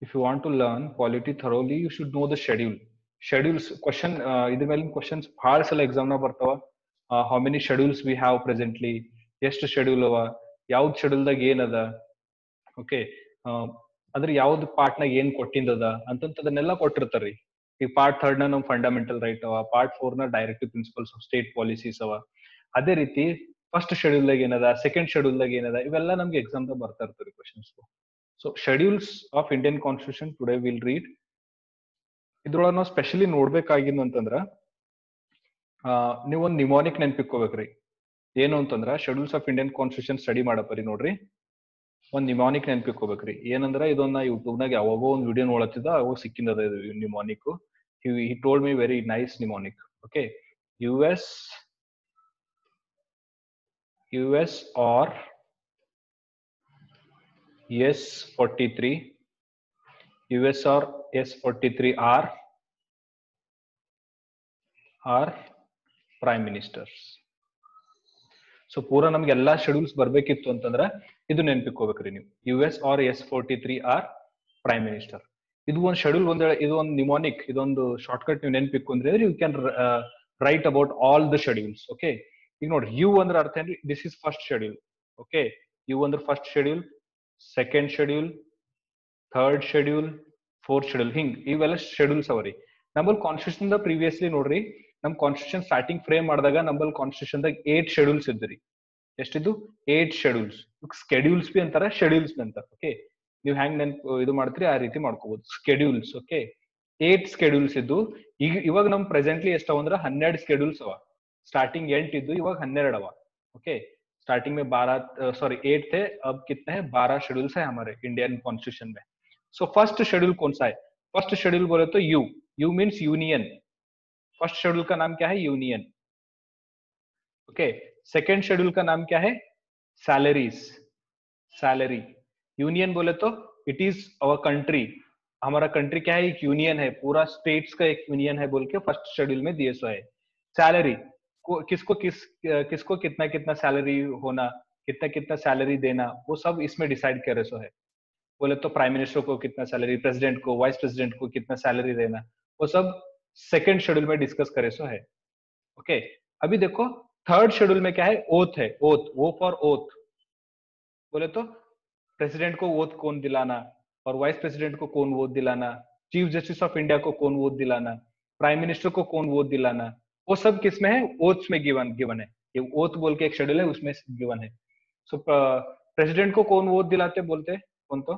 if you want to learn polity thoroughly, you should know the schedule. Schedules question ಇದ್ರ ಮೇಲಿನ questions ಭಾಳ ಸಲ exam ನಾಗ ಬರ್ತಾವ. How many schedules we have presently, ಎಷ್ಟು schedule ಅವ, ಯಾವ್ದು schedule ದಾಗ ಏನದ, ಓಕೆ, ಅದ್ರ ಯಾವ್ದು ಪಾರ್ಟ್ ನಾಗ ಏನ್ ಕೊಟ್ಟಿಂದದ ಅಂತಂತದನ್ನೆಲ್ಲ ಕೊಟ್ಟಿರ್ತಾರ್ರಿ. ಈ ಪಾರ್ಟ್ 3 ನ ನಮ್ ಫಂಡಮೆಂಟಲ್ ರೈಟ್ ಅವ, ಪಾರ್ಟ್ 4 ನ directive principles of state policies ಅವ. ಅದೇ ರೀತಿ ಫಸ್ಟ್ ಶೆಡ್ಯೂಲ್ ದಾಗ ಏನದ, ಸೆಕೆಂಡ್ ಶೆಡ್ಯೂಲ್ ದಾಗ ಏನದ, ಇವೆಲ್ಲ ನಮ್ಗೆ ಎಕ್ಸಾಮ್ ದಾಗ ಬರ್ತಾ ಇರ್ತಾರೆ questions. So schedules of Indian constitution today will read. ಇದ್ರೊಳಗೆ ನಾವು ಸ್ಪೆಷಲಿ ನೋಡ್ಬೇಕಾಗಿದ್ದು ಅಂತಂದ್ರ ನೀವೊಂದು ನಿಮೋನಿಕ್ ನೆನ್ಪಿಕ್ಕೋಬೇಕ್ರಿ. ಏನು ಅಂತಂದ್ರ schedules of Indian constitution study ಮಾಡಪ್ಪರಿ ನೋಡ್ರಿ, ಒಂದ್ ನಿಮೋನಿಕ್ ನೆನ್ಪಿಕ್ಕೋಬೇಕ್ರಿ. ಏನಂದ್ರ ಇದೊಂದು ಯೂಟ್ಯೂಬ್ ನಾಗ ಯಾವಾಗೋ ಒಂದು ವಿಡಿಯೋ ನೋಡತ್ತಿದ್ದ, ಅವಾಗ ಸಿಕ್ಕಿಂದದ mnemonic. he told me very nice mnemonic. Okay, US or S43, US or S43 are prime ministers. So ಪೂರಾ ನಮ್ಗೆ ಎಲ್ಲಾ ಶೆಡ್ಯೂಲ್ಸ್ ಬರ್ಬೇಕಿತ್ತು ಅಂತಂದ್ರ ಇದು ನೆನ್ಪಿಕ್ಕೋಬೇಕ್ರಿ ನೀವು. US or S43 or prime minister. ಇದು ಒಂದು ಶೆಡ್ಯೂಲ್, ಇದು ಒಂದು ನಿಮೋನಿಕ್, ಇದೊಂದು ಶಾರ್ಟ್ ಕಟ್ ನೀವು ನೆನ್ಪಿಕ್ಕೊಂಡ್ರೆ you can write about all the schedules. Okay, ಈಗ ನೋಡ್ರಿ ಯು ಅಂದ್ರೆ ಅರ್ಥ ಏನ್ರಿ, this is first schedule. Okay, U ಅಂದ್ರೆ first schedule, second schedule, third schedule, fourth schedule, ಹಿಂಗ್ ಇವೆಲ್ಲ ಶೆಡ್ಯೂಲ್ಸ್ ಅವರಿ. ನಮ್ಮಲ್ಲಿ ಕಾನ್ಸ್ಟಿಟ್ಯೂಷನ್ ಪ್ರೀವಿಯಸ್ಲಿ ನೋಡ್ರಿ, ನಮ್ ಕಾನ್ಸ್ಟಿಟ್ಯೂಷನ್ ಸ್ಟಾರ್ಟಿಂಗ್ ಫ್ರೇಮ್ ಮಾಡಿದಾಗ ನಮ್ಮಲ್ಲಿ ಕಾನ್ಸ್ಟಿಟ್ಯೂಷನ್ ದಾಗ 8 ಶೆಡ್ಯೂಲ್ಸ್ ಇದ್ರಿ. ಎಷ್ಟಿದ್ದು? 8 ಶೆಡ್ಯೂಲ್ಸ್. ಸ್ಕೆಡ್ಯೂಲ್ಸ್ ಬಿ ಅಂತಾರ, ಶೆಡ್ಯೂಲ್ಸ್ ಬಿ ಅಂತಾರ. ಓಕೆ, ನೀವು ಹೆಂಗ್ ನೆನ್ಪು ಇದು ಮಾಡ್ತೀರಿ ಆ ರೀತಿ ಮಾಡ್ಕೋಬಹುದು. ಸ್ಕೆಡ್ಯೂಲ್ಸ್. ಓಕೆ, 8 ಸ್ಕೆಡ್ಯೂಲ್ಸ್ ಇದ್ದು. ಇವಾಗ ನಮ್ ಪ್ರೆಸೆಂಟ್ಲಿ ಎಷ್ಟವ ಅಂದ್ರ 12 ಸ್ಕೆಡ್ಯೂಲ್ಸ್ ಅವ. ಸ್ಟಾರ್ಟಿಂಗ್ 8 ಇದ್ದು, ಇವಾಗ 12 ಅವ. ओके, स्टार्टिंग में 12 सॉरी 8 थे, अब कितने हैं? 12 शेड्यूल्स है हमारे इंडियन कॉन्स्टिट्यूशन में. सो फर्स्ट शेड्यूल कौन सा है? फर्स्ट शेड्यूल बोले तो you means union. First schedule का नाम क्या है? यूनियन. ओके, सेकेंड शेड्यूल का नाम क्या है? सैलरीज. सैलरी. यूनियन बोले तो इट इज अवर कंट्री. हमारा कंट्री क्या है? एक यूनियन है, पूरा स्टेट्स का एक यूनियन है बोल के फर्स्ट शेड्यूल में दिए सो है. सैलरी किसको कितना कितना सैलरी होना, कितना कितना सैलरी देना, वो सब इसमें डिसाइड करे सो है. बोले तो प्राइम मिनिस्टर को कितना सैलरी, प्रेसिडेंट को, वाइस प्रेसिडेंट को कितना सैलरी देना, वो सब सेकेंड शेड्यूल में डिस्कस करे सो है. ओके, अभी देखो थर्ड शेड्यूल में क्या है? ओथ है. ओथ, वो फॉर ओथ. बोले तो प्रेसिडेंट को ओथ कौन दिलाना, और वाइस प्रेसिडेंट को कौन वोट दिलाना, चीफ जस्टिस ऑफ इंडिया को कौन वोट दिलाना, प्राइम मिनिस्टर को कौन वोट दिलाना, वो सब किसमें है? ओथ में गिवन है. ये ओथ बोल के एक शेड्यूल है, उसमें गिवन है. सो प्रेसिडेंट को कौन वोट दिलाते बोलते? कौन? तो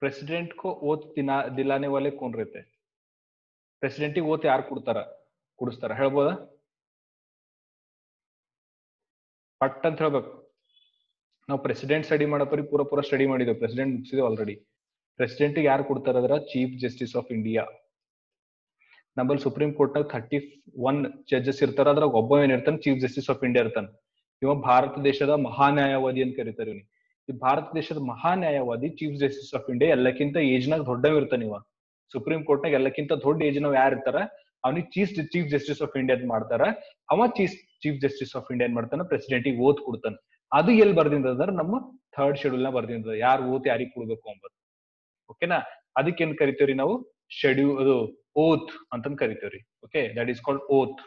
प्रेसिडेंट को ओथ दिलाने वाले कौन रहते हैं? प्रेसिडेंट की ओथ यार कुडिस्ताರ ಹೇಳ್ಬೋದಾ? ಪಟ್ ಅಂತ ಹೇಳ್ಬೇಕು. ನಾವು ಪ್ರೆಸಿಡೆಂಟ್ ಸ್ಟಡಿ ಮಾಡಪ್ಪರಿ ಪೂರ ಸ್ಟಡಿ ಮಾಡಿದ್ದೇವೆ, ಪ್ರೆಸಿಡೆಂಟ್ ಮುಗಿಸಿದೇವೆ ಆಲ್ರೆಡಿ. ಪ್ರೆಸಿಡೆಂಟ್ ಯಾರು ಕೊಡ್ತಾರ? Chief justice of India. ನಮ್ಮಲ್ಲಿ ಸುಪ್ರೀಂ ಕೋರ್ಟ್ ನಾಗ 31 ಜಡ್ಜಸ್ ಇರ್ತಾರ, ಅದ್ರಾಗ ಒಬ್ಬ ಏನಿರ್ತಾನೆ? ಚೀಫ್ ಜಸ್ಟಿಸ್ ಆಫ್ ಇಂಡಿಯಾ ಇರ್ತಾನೆ. ಇವ ಭಾರತ ದೇಶದ ಮಹಾನ್ಯಾಯವಾದಿ ಅಂತ ಕರೀತಾರೆ ಇವನಿಗೆ. ಈ ಭಾರತ ದೇಶದ ಮಹಾನ್ಯಾಯವಾದಿ ಚೀಫ್ ಜಸ್ಟಿಸ್ ಆಫ್ ಇಂಡಿಯಾ ಎಲ್ಲಕ್ಕಿಂತ ಏಜ್ ನಾಗ ದೊಡ್ಡವ ಇರ್ತಾನೆ ಇವ. ಸುಪ್ರೀಂ ಕೋರ್ಟ್ ನಾಗ ಎಲ್ಲಕ್ಕಿಂತ ದೊಡ್ಡ ಏಜ್ ನಾವ್ ಯಾರು ಇರ್ತಾರ ಅವನಿಗೆ ಚೀಫ್ ಜಸ್ಟಿಸ್ ಆಫ್ ಇಂಡಿಯಾ ಮಾಡ್ತಾರ. ಅವ ಚೀಫ್ ಜಸ್ಟಿಸ್ ಆಫ್ ಇಂಡಿಯಾ ಮಾಡ್ತಾನ, ಪ್ರೆಸಿಡೆಂಟಿಗೆ ಓತ್ ಕೊಡ್ತಾನ. ಅದು ಎಲ್ಲಿ ಬರ್ದಿಂದ ಅಂದ್ರೆ ನಮ್ಮ ಥರ್ಡ್ ಶೆಡ್ಯೂಲ್ ನ ಬರ್ದಿಂದ, ಯಾರು ಓತ್ ಯಾರಿಗೆ ಕೊಡ್ಬೇಕು ಅಂಬದು. ಓಕೆನಾ? ಅದಕ್ಕೆ ಏನ್ ಕರಿತೇವ್ರಿ ನಾವು? ಶೆಡ್ಯೂಲ್, ಅದು ಓತ್ ಅಂತ ಕರಿತೇವ್ರಿ. Okay, that is called oath.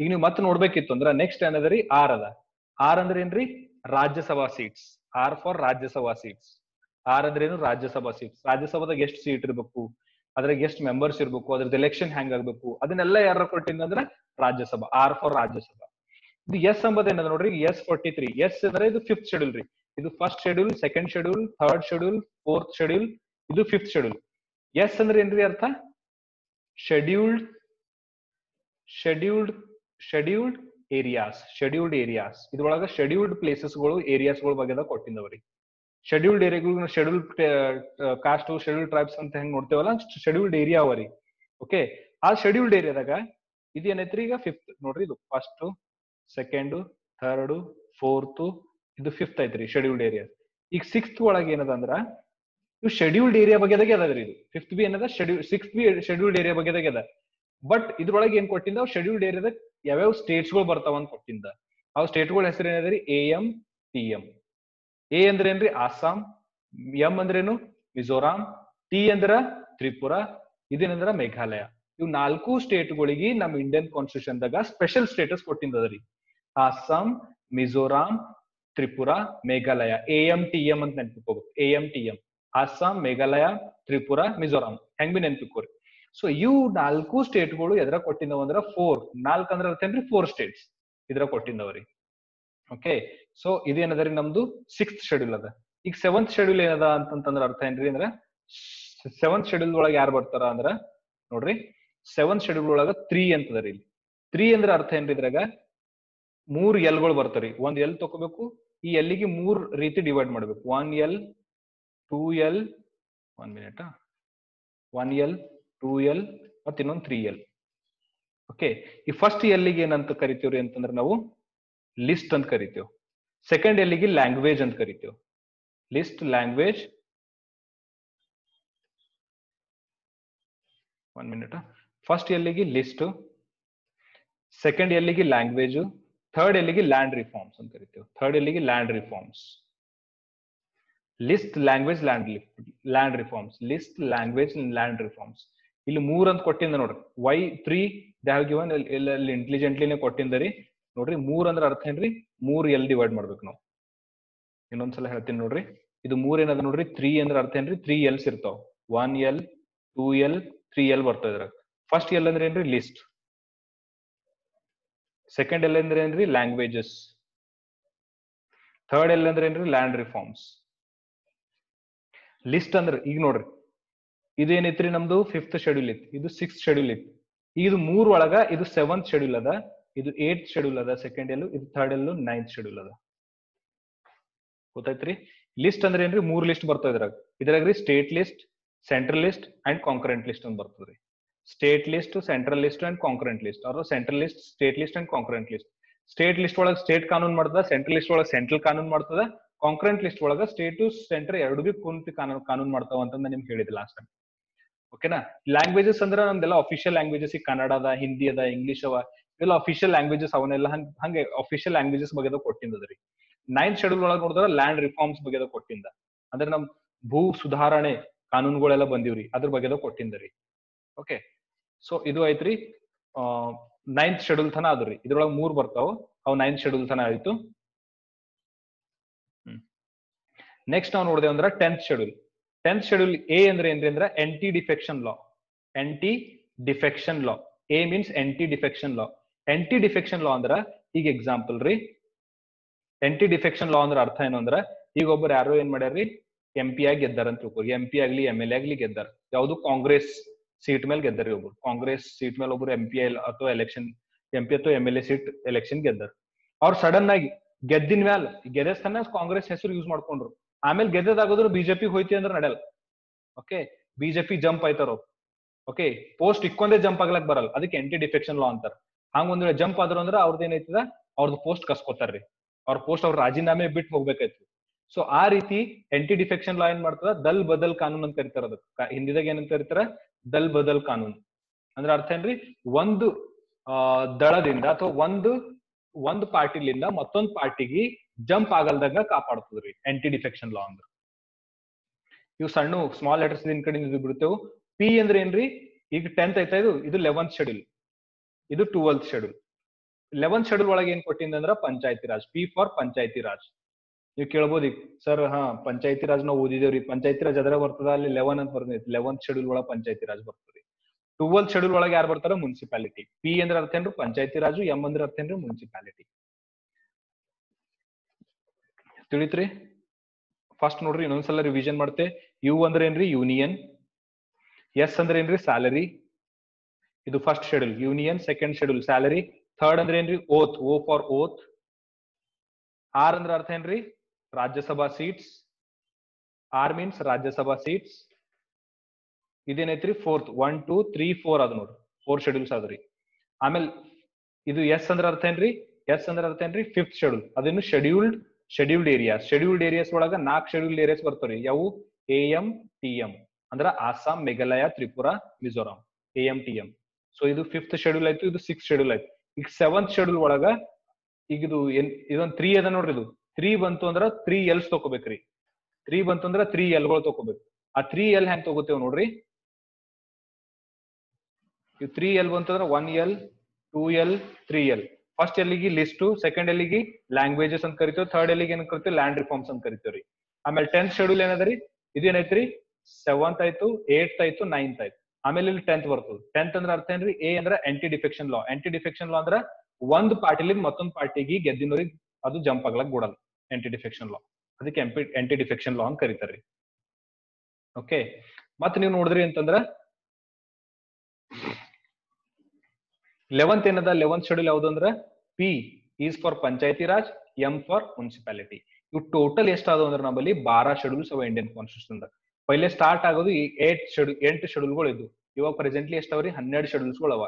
ಈಗ ನೀವು ಮತ್ತೆ ನೋಡ್ಬೇಕಿತ್ತು ಅಂದ್ರ ನೆಕ್ಸ್ಟ್ ಏನದ್ರಿ? ಆರ್ ಅದ. ಆರ್ ಅಂದ್ರೆ ಏನ್ರಿ? Rajya Sabha seats. R for Rajya Sabha seats. R ಅಂದ್ರೆ ಏನು? ರಾಜ್ಯಸಭಾ ಸೀಟ್ಸ್. ರಾಜ್ಯಸಭಾದಾಗ ಎಷ್ಟು ಸೀಟ್ ಇರ್ಬೇಕು, ಅದ್ರಾಗ ಎಷ್ಟು ಮೆಂಬರ್ಸ್ ಇರ್ಬೇಕು, ಅದ್ರದ್ದು ಎಲೆಕ್ಷನ್ ಹೆಂಗ್ ಆಗ್ಬೇಕು, ಅದನ್ನೆಲ್ಲ ಯಾರ ಕೊಟ್ಟಿಂದ್ರೆ ರಾಜ್ಯಸಭಾ. R for Rajya Sabha. ಇದು ಎಸ್ ಅಂಬದ್ ಏನದ ನೋಡ್ರಿ? S43. ಎಸ್ ಅಂದ್ರೆ ಇದು 5th ಶೆಡ್ಯೂಲ್ ರೀ. ಇದು first schedule, second schedule, third schedule, fourth schedule, ಇದು 5th ಶೆಡ್ಯೂಲ್. ಎಸ್ ಅಂದ್ರೆ ಏನ್ರಿ ಅರ್ಥ? Scheduled areas. Scheduled areas. ಇದ್ರೊಳಗ ಶೆಡ್ಯೂಲ್ಡ್ ಪ್ಲೇಸಸ್ಗಳು, ಏರಿಯಾಸ್ಗಳ ಬಗ್ಗೆ ಕೊಟ್ಟಿದ್ದವ್ರಿ. ಶೆಡ್ಯೂಲ್ಡ್ ಏರಿಯಾಗಳು, ಶೆಡ್ಯೂಲ್ಡ್ ಕಾಸ್ಟ್, ಶೆಡ್ಯೂಲ್ಡ್ ಟ್ರೈಬ್ಸ್ ಅಂತ ಹೆಂಗ್ ನೋಡ್ತೇವಲ್ಲ, ಶೆಡ್ಯೂಲ್ಡ್ ಏರಿಯಾ ಅವರಿ. ಓಕೆ, ಆ ಶೆಡ್ಯೂಲ್ಡ್ ಏರಿಯಾದಾಗ ಇದು ಏನೈತ್ರಿ? ಈಗ 5th ನೋಡ್ರಿ. ಇದು ಫಸ್ಟ್, ಸೆಕೆಂಡ್, ಥರ್ಡ್, ಫೋರ್ತ್, ಇದು 5th ಐತ್ರಿ ಶೆಡ್ಯೂಲ್ಡ್ ಏರಿಯಾ. ಈಗ 6th ಒಳಗೆ ಏನದ ಅಂದ್ರ ಇವು ಶೆಡ್ಯೂಲ್ಡ್ ಏರಿಯಾ ಬಗ್ಗೆದಾಗೆ ಅದ್ರಿ. ಇದು 5th ಬಿ ಏನದ? 6th ಬಿ ಶೆಡ್ಯೂಲ್ಡ್ ಏರಿಯಾ ಬಗ್ಗೆದಾಗೆ ಅದ. ಬಟ್ ಇದ್ರೊಳಗೆ ಏನ್ ಕೊಟ್ಟಿಂದ? ಶೆಡ್ಯೂಲ್ಡ್ ಏರಿಯಾದಾಗ ಯಾವ್ಯಾವ ಸ್ಟೇಟ್ಸ್ ಗಳು ಬರ್ತಾವ ಅಂತ ಕೊಟ್ಟಿಂದ. ಅವ್ ಸ್ಟೇಟ್ಗಳ ಹೆಸರು ಏನದ್ರಿ? AM, PM. ಎ ಅಂದ್ರೆ ಏನ್ರಿ ಆಸಾಂ, ಎಂ ಅಂದ್ರೇನು ಮಿಜೋರಾಂ, ಟಿ ಅಂದ್ರ ತ್ರಿಪುರ, ಇದೇನಂದ್ರ ಮೇಘಾಲಯ. ಇವ್ 4 ಸ್ಟೇಟ್ಗಳಿಗೆ ನಮ್ ಇಂಡಿಯನ್ ಕಾನ್ಸ್ಟಿಟ್ಯೂಷನ್ ದಾಗ ಸ್ಪೆಷಲ್ ಸ್ಟೇಟಸ್ ಕೊಟ್ಟಿದ್ದದ್ರಿ. ಆಸಾಂ, ಮಿಜೋರಾಂ, ತ್ರಿಪುರ, ಮೇಘಾಲಯ. AMTM ಅಂತ ನೆನ್ಪಿಕೋಬೇಕು. AMTM ಆಸಾಂ, ಮೇಘಾಲಯ, ತ್ರಿಪುರ, ಮಿಜೋರಾಂ. ಹೆಂಗ್ ಬಿ ನೆನ್ಪಿಕೋರಿ. ಸೊ ಇವು 4 ಸ್ಟೇಟ್ಗಳು ಎದ್ರ ಕೊಟ್ಟಿದ್ದವ ಅಂದ್ರ 4 ಅಂದ್ರೆ ಅರ್ಥೇನ್ರಿ 4 ಸ್ಟೇಟ್ಸ್ ಇದ್ರ ಕೊಟ್ಟಿದ್ದವ್ರಿ. ಓಕೆ, ಸೊ ಇದೇನದರಿ ನಮ್ದು 6th ಶೆಡ್ಯೂಲ್ ಅದ. ಈಗ 7th ಶೆಡ್ಯೂಲ್ ಏನದ ಅಂತಂದ್ರ ಅರ್ಥ ಏನ್ರಿ ಅಂದ್ರ 7th ಶೆಡ್ಯೂಲ್ ಒಳಗ ಯಾರು ಬರ್ತಾರ ಅಂದ್ರ ನೋಡ್ರಿ, 7th ಶೆಡ್ಯೂಲ್ ಒಳಗ 3 ಅಂತದರಿ. ಇಲ್ಲಿ 3 ಅಂದ್ರ ಅರ್ಥ ಏನ್ರಿ, ಇದ್ರಾಗ 3 ಎಲ್ಗಳು ಬರ್ತಾರಿ. ಒಂದ್ ಎಲ್ ತಗೋಬೇಕು, ಈ ಎಲ್ಲಿಗೆ 3 ರೀತಿ ಡಿವೈಡ್ ಮಾಡ್ಬೇಕು. 1L, 2L, 1 minute, 1L, 2L ಮತ್ತೆ ಇನ್ನೊಂದು 3L. ಓಕೆ, ಈ ಫಸ್ಟ್ ಎಲ್ಲಿಗೆ ಏನಂತ ಕರಿತೀವ್ರಿ ಅಂತಂದ್ರೆ ನಾವು ಲಿಸ್ಟ್ ಅಂತ ಕರಿತೇವೆ. ಸೆಕೆಂಡ್ ಎಲ್ಲಿಗೆ ಲ್ಯಾಂಗ್ವೇಜ್ ಅಂತ ಕರಿತೇವೆ. List, language. 1 ಮಿನಿಟ್. ಫಸ್ಟ್ ಎಲ್ಲಿಗೆ ಲಿಸ್ಟ್, ಸೆಕೆಂಡ್ ಎಲ್ಲಿಗೆ ಲ್ಯಾಂಗ್ವೇಜ್, ಥರ್ಡ್ ಎಲ್ಲಿಗೆ ಲ್ಯಾಂಡ್ ರಿಫಾರ್ಮ್ಸ್ ಅಂತ ಕರಿತೇವೆ. ಥರ್ಡ್ ಎಲ್ಲಿಗೆ land reforms. List, language, land reforms. List, language, land reforms. ಇಲ್ಲಿ 3 ಅಂತ ಕೊಟ್ಟಿಂದ ನೋಡ್ರಿ. why 3 ದೇ ಹ್ಯಾವ್ ಗಿವನ್ ಇಲ್ಲಿ ಇಂಟೆಲಿಜೆಂಟ್ಲಿನೇ ಕೊಟ್ಟಿಂದರಿ ನೋಡ್ರಿ. 3 ಅಂದ್ರೆ ಅರ್ಥ ಏನ್ರಿ, 3 ಎಲ್ ಡಿವೈಡ್ ಮಾಡ್ಬೇಕು ನಾವು. ಇನ್ನೊಂದ್ಸಲ ಹೇಳ್ತೀನಿ ನೋಡ್ರಿ. ಇದು 3 ಏನದ ನೋಡ್ರಿ. 3 ಅಂದ್ರೆ ಅರ್ಥ ಏನ್ರಿ, 3 ಎಲ್ಸ್ ಇರ್ತಾವ. 1L, 2L, 3L ಬರ್ತಾವ ಇದ್ರಾಗ. ಫಸ್ಟ್ ಎಲ್ ಅಂದ್ರೆ ಏನ್ರಿ ಲಿಸ್ಟ್, ಸೆಕೆಂಡ್ ಎಲ್ ಅಂದ್ರೆ ಏನ್ರಿ ಲ್ಯಾಂಗ್ವೇಜಸ್, ಥರ್ಡ್ ಎಲ್ ಅಂದ್ರೆ ಏನ್ರಿ ಲ್ಯಾಂಡ್ ರಿಫಾರ್ಮ್ಸ್. ಲಿಸ್ಟ್ ಅಂದ್ರೆ ಈಗ ನೋಡ್ರಿ, ಇದೇನೈತ್ರಿ ನಮ್ದು 5th ಶೆಡ್ಯೂಲ್ ಇತ್ತು, ಇದು 6th ಶೆಡ್ಯೂಲ್ ಇತ್ತು. ಇದು 3 ಒಳಗ ಇದು 7th ಶೆಡ್ಯೂಲ್ ಅದ, ಇದು 8th ಶೆಡ್ಯೂಲ್ ಅದ ಸೆಕೆಂಡ್ ಎಲ್ಲು, ಇದು ಥರ್ಡ್ ಎಲ್ಲು 9th ಶೆಡ್ಯೂಲ್ ಅದ. ಗೊತ್ತಾಯ್ತ್ರಿ. ಲಿಸ್ಟ್ ಅಂದ್ರೆ ಏನ್ರಿ, 3 ಲಿಸ್ಟ್ ಬರ್ತಾವ ಇದ್ರಾಗ. ಇದ್ರಾಗ್ರಿ state list, central list and concurrent list ಅಂತ ಬರ್ತದ್ರಿ. State list, central list and concurrent list, ಅಥವಾ central list, state list and concurrent list. State list ಒಳಗ ಸ್ಟೇಟ್ ಕಾನೂನ್ ಮಾಡ್ತದ, ಸೆಂಟ್ರಲ್ ಲಿಸ್ಟ್ ಒಳಗ ಸೆಂಟ್ರಲ್ ಕಾನೂನ್ ಮಾಡ್ತದ, ಕಾಂಕರೆಂಟ್ ಲಿಸ್ಟ್ ಒಳಗ ಸ್ಟೇಟ್ ಸೆಂಟರ್ ಎರಡು ಬಿ ಕುಂತಿ ಕಾನೂನ್ ಮಾಡ್ತಾವ ಅಂತ ನಿಮ್ಗೆ ಹೇಳಿದೆ ಲಾಸ್ಟ್ ಟೈಮ್. ಓಕೆನಾ. ಲ್ಯಾಂಗ್ವೇಜಸ್ ಅಂದ್ರೆ ನಮ್ದೆಲ್ಲ ಅಫಿಷಿಯಲ್ ಲ್ಯಾಂಗ್ವೇಜಸ್, ಈ ಕನ್ನಡ ಅದ, ಹಿಂದಿ ಅದ, ಇಂಗ್ಲಿಷ್ ಅವ, ಇವೆಲ್ಲ ಅಫಿಷಿಯಲ್ ಲ್ಯಾಂಗ್ವೇಜಸ್ ಅವನ್ನೆಲ್ಲ ಹಂಗೆ ಅಫಿಷಿಯಲ್ ಲ್ಯಾಂಗ್ವೇಜಸ್ ಬಗ್ಗೆ ಕೊಟ್ಟಿದ್ದದ್ರಿ. 9th ಶೆಡ್ಯೂಲ್ ಒಳಗೆ ನೋಡಿದ್ರೆ ಲ್ಯಾಂಡ್ ರಿಫಾರ್ಮ್ಸ್ ಬಗ್ಗೆ ಕೊಟ್ಟಿಂದ, ಅಂದ್ರೆ ನಮ್ ಭೂ ಸುಧಾರಣೆ ಕಾನೂನುಗಳೆಲ್ಲ ಬಂದಿವ್ರಿ, ಅದ್ರ ಬಗ್ಗೆ ಕೊಟ್ಟಿಂದರಿ. ಓಕೆ, ಸೊ ಇದು ಐತ್ರಿ 9th ಶೆಡ್ಯೂಲ್ ತನ ಅದ್ರಿ. ಇದ್ರೊಳಗೆ 3 ಬರ್ತಾವ, ಅವು 9th ಶೆಡ್ಯೂಲ್ ತನ ಆಯ್ತು. ನೆಕ್ಸ್ಟ್ ನಾವು ನೋಡಿದೇವ್ ಅಂದ್ರೆ 10th schedule. 10th schedule A ಅಂದ್ರೆ ಏನ್ರಿ ಅಂದ್ರೆ aunty defection law. Aunty defection law, A means aunty defection law. Aunty defection ಲಾ ಅಂದ್ರ ಈಗ ಎಕ್ಸಾಂಪಲ್ ರೀ, ಆಂಟಿ ಡಿಫೆಕ್ಷನ್ ಲಾ ಅಂದ್ರ ಅರ್ಥ ಏನು ಅಂದ್ರ, ಈಗ ಒಬ್ಬರು ಯಾರೋ ಏನ್ ಮಾಡ್ಯಾರ್ರಿ, MP ಆಗಿ ಗೆದ್ದಾರ ಅಂತ ತಿಳ್ಕೊರಿ. MP ಆಗ್ಲಿ MLA ಆಗ್ಲಿ ಗೆದ್ದಾರ, ಯಾವ್ದು ಕಾಂಗ್ರೆಸ್ ಸೀಟ್ ಮೇಲೆ ಗೆದ್ದಾರಿ. ಒಬ್ರು ಕಾಂಗ್ರೆಸ್ ಸೀಟ್ ಮೇಲೆ ಒಬ್ರು MP ಅಥವಾ ಎಲೆಕ್ಷನ್, MP ಅಥವಾ MLA ಸೀಟ್ ಎಲೆಕ್ಷನ್ ಗೆದ್ದಾರ. ಅವ್ರು ಸಡನ್ ಆಗಿ ಗೆದ್ದಿನ ಮ್ಯಾಲ ಗೆದ್ದಸ್ಥಾನ ಕಾಂಗ್ರೆಸ್ ಹೆಸರು ಯೂಸ್ ಮಾಡ್ಕೊಂಡ್ರು, ಆಮೇಲೆ ಗೆದ್ದದಾಗೋದ್ರು ಬಿಜೆಪಿ ಹೋಯ್ತಿ ಅಂದ್ರೆ ನಡೆಯಲ್ಲ. ಓಕೆ, ಬಿಜೆಪಿ ಜಂಪ್ ಆಯ್ತಾರ. ಓಕೆ, ಪೋಸ್ಟ್ ಇಕ್ಕೊಂದೇ ಜಂಪ್ ಆಗ್ಲಕ್ ಬರಲ್ಲ, ಅದಕ್ಕೆ ಆಂಟಿ ಡಿಫೆಕ್ಷನ್ ಲಾ ಅಂತಾರ. ಹಂಗ ಒಂದ್ ವೇಳೆ ಜಂಪ್ ಆದ್ರು ಅಂದ್ರೆ ಅವ್ರದ್ದು ಏನೈತದ, ಅವ್ರದ್ದು ಪೋಸ್ಟ್ ಕಸ್ಕೊತಾರ್ರಿ. ಅವ್ರ ಪೋಸ್ಟ್ ಅವ್ರ ರಾಜೀನಾಮೆ ಬಿಟ್ಟು ಹೋಗ್ಬೇಕಾಯ್ತು. ಸೊ ಆ ರೀತಿ ಆಂಟಿ ಡಿಫೆಕ್ಷನ್ ಲಾ ಏನ್ ಮಾಡ್ತದ, ದಲ್ ಬದಲ್ ಕಾನೂನ್ ಅಂತ ಕರಿತಾರ. ಅದಕ್ಕೆ ಹಿಂದಿದಾಗ ಏನಂತ ಕರಿತಾರ, ದಲ್ ಬದಲ್ ಕಾನೂನ್. ಅಂದ್ರೆ ಅರ್ಥ ಏನ್ರಿ, ಒಂದು ದಳದಿಂದ ಅಥವಾ ಒಂದು ಪಾರ್ಟಿಲಿಂದ ಮತ್ತೊಂದು ಪಾರ್ಟಿಗೆ ಜಂಪ್ ಆಗಲ್ದಾಗ ಕಾಪಾಡ್ತದ್ರಿ ಆಂಟಿ ಡಿಫೆಕ್ಷನ್ ಲಾ ಅಂದ್ರೆ. ಇವು ಸಣ್ಣ ಸ್ಮಾಲ್ ಲೆಟರ್ಸ್ ಇನ್ ಕಡೆ ಬಿಡ್ತೇವೆ. ಪಿ ಅಂದ್ರೆ ಏನ್ರಿ, ಈಗ 10th ಆಯ್ತಾ, ಇದು 11th ಶೆಡ್ಯೂಲ್, ಇದು 12th ಶೆಡ್ಯೂಲ್. 11th ಶೆಡ್ಯೂಲ್ ಒಳಗೆ ಏನ್ ಕೊಟ್ಟಿಂದ್ರ ಪಂಚಾಯತಿ ರಾಜ್. P for panchayati Raj. ನೀವು ಕೇಳ್ಬೋದು ಈಗ, ಸರ್ ಪಂಚಾಯತಿ ರಾಜ್ ನಾವು ಓದಿದೇವ್ರಿ, ಪಂಚಾಯತಿ ರಾಜ್ ಅದ್ರ ಬರ್ತದ, ಅಲ್ಲಿ 11 ಅಂತ ಬರ್ತೈತಿ. 11th ಶೆಡ್ಯೂಲ್ ಒಳಗೆ ಪಂಚಾಯತಿ ರಾಜ್ ಬರ್ತದೆ. 12th ಶೆಡ್ಯೂಲ್ ಒಳಗೆ ಯಾರು ಬರ್ತಾರ, ಮುನ್ಸಿಪಾಲಿಟಿ. ಪಿ ಅಂದ್ರೆ ಅರ್ಥ ಏನ್ರಿ ಪಂಚಾಯತಿ ರಾಜು, ಎಂ ಅಂದ್ರೆ ಅರ್ಥ ಏನ್ರಿ ಮುನ್ಸಿಪಾಲಿಟಿ. ತಿಳಿತ್ರಿ. ಫಸ್ಟ್ ನೋಡ್ರಿ, ಇನ್ನೊಂದ್ಸಲ ರಿವಿಷನ್ ಮಾಡ್ತೆ. ಯು ಅಂದ್ರೆ ಏನ್ರಿ ಯೂನಿಯನ್, ಎಸ್ ಅಂದ್ರೆ ಏನ್ರಿ ಸ್ಯಾಲರಿ, ಇದು first schedule union. Second schedule salary. Third ಅಂದ್ರೆ ಏನ್ರಿ ಓತ್, ಓ ಫಾರ್ ಓತ್. ಆರ್ ಅಂದ್ರೆ ಅರ್ಥ ಏನ್ರಿ Rajya Sabha seats, R means Rajya Sabha seats. ಇದೇನೈತ್ರಿ 4th, 1 2 3 4 ಅದ ನೋಡ್ರಿ, 4 ಶೆಡ್ಯೂಲ್ಸ್ ಅದ್ರಿ. ಆಮೇಲೆ ಇದು ಎಸ್ ಅಂದ್ರೆ ಅರ್ಥ ಏನ್ರಿ, ಎಸ್ ಅಂದ್ರೆ ಅರ್ಥ ಏನ್ರಿ 5th ಶೆಡ್ಯೂಲ್, ಅದೇನು ಶೆಡ್ಯೂಲ್ಡ್ ಏರಿಯಾಸ್. ಶೆಡ್ಯೂಲ್ಡ್ ಏರಿಯಾಸ್ ಒಳಗ 4 ಶೆಡ್ಯೂಲ್ಡ್ ಏರಿಯಾಸ್ ಬರ್ತಾವ್ರಿ. ಯಾವ, AMTM ಅಂದ್ರ ಆಸಾಂ, ಮೇಘಾಲಯ, ತ್ರಿಪುರಾ, ಮಿಜೋರಾಂ, AMTM. ಸೊ ಇದು 5th ಶೆಡ್ಯೂಲ್ ಆಯ್ತು, ಇದು 6th ಶೆಡ್ಯೂಲ್ ಆಯ್ತು. ಈಗ 7th ಶೆಡ್ಯೂಲ್ ಒಳಗ ಈಗ ಇದೊಂದು 3 ಅದ ನೋಡ್ರಿ, ಇದು 3 ಬಂತು ಅಂದ್ರ 3 ಎಲ್ಸ್ ತಗೋಬೇಕ್ರಿ. 3 ಬಂತು ಅಂದ್ರ 3 ಎಲ್ಗಳು ತಗೋಬೇಕು. ಆ 3 ಎಲ್ ಹೆಂಗ್ ತಗೋತೇವ್ ನೋಡ್ರಿ. ಇವ್ 3 ಎಲ್ ಬಂತು ಅಂದ್ರ 1 ಎಲ್ 2 ಎಲ್ 3 ಎಲ್. ಫಸ್ಟ್ ಎಲ್ಲಿಗೆ ಲಿಸ್ಟ್, ಸೆಕೆಂಡ್ ಎಲ್ಲಿಗೆ ಲ್ಯಾಂಗ್ವೇಜಸ್ ಅಂತ ಕರಿತೇವೆ, ಥರ್ಡ್ ಎಲ್ಲಿಗೆ ಏನ್ ಕರಿತೇವೆ ಲ್ಯಾಂಡ್ ರಿಫಾರ್ಮ್ಸ್ ಅಂತ ಕರಿತೇವ್ರಿ. ಆಮೇಲೆ 10th ಶೆಡ್ಯೂಲ್ ಏನದರಿ, ಇದೇನೈತ್ರಿ 7th ಆಯ್ತು, 8th ಆಯ್ತು, 9th ಆಯ್ತು. ಆಮೇಲೆ ಇಲ್ಲಿ 10th ಬರ್ತದೆ. 10th ಅಂದ್ರೆ ಅರ್ಥ ಏನ್ರಿ, ಎ ಅಂದ್ರೆ ಆಂಟಿ ಡಿಫೆಕ್ಷನ್ ಲಾ. ಆಂಟಿ ಡಿಫೆಕ್ಷನ್ ಲಾ ಅಂದ್ರ ಒಂದ್ ಪಾರ್ಟಿಲಿಂದ ಮತ್ತೊಂದ್ ಪಾರ್ಟಿಗೆ ಗೆದ್ದಿನವ್ರಿಗೆ ಅದು ಜಂಪ್ ಆಗ್ಲಕ್ ಬಿಡಲ್ಲ. ಆಂಟಿ ಡಿಫೆಕ್ಷನ್ ಲಾ, ಅದಕ್ಕೆ ಆಂಟಿ ಡಿಫೆಕ್ಷನ್ ಲಾ ಅಂತ ಕರೀತಾರ್ರಿ. ಓಕೆ, ಮತ್ ನೀವ್ ನೋಡಿದ್ರಿ ಅಂತಂದ್ರ 11th ಏನದ, 11th ಶೆಡ್ಯೂಲ್ ಯಾವ್ದು ಅಂದ್ರ P is for panchayati raj, M for municipality. ಇವು ಟೋಟಲ್ ಎಷ್ಟಾದವು ಅಂದ್ರೆ ನಮ್ಮಲ್ಲಿ 12 ಶೆಡ್ಯೂಲ್ಸ್ ಅವ ಇಂಡಿಯನ್ ಕಾನ್ಸ್ಟಿಟ್ಯೂಷನ್. ಪहिले ಸ್ಟಾರ್ಟ್ ಆಗೋದು ಈ 8 ಶೆಡ್ಯೂಲ್ಗಳು ಇದ್ವು. ಇವಾಗ ಪ್ರೆಸೆಂಟ್ಲಿ ಎಷ್ಟಾವ್ರಿ 12 ಶೆಡ್ಯೂಲ್ಸ್ಗಳು ಅವ.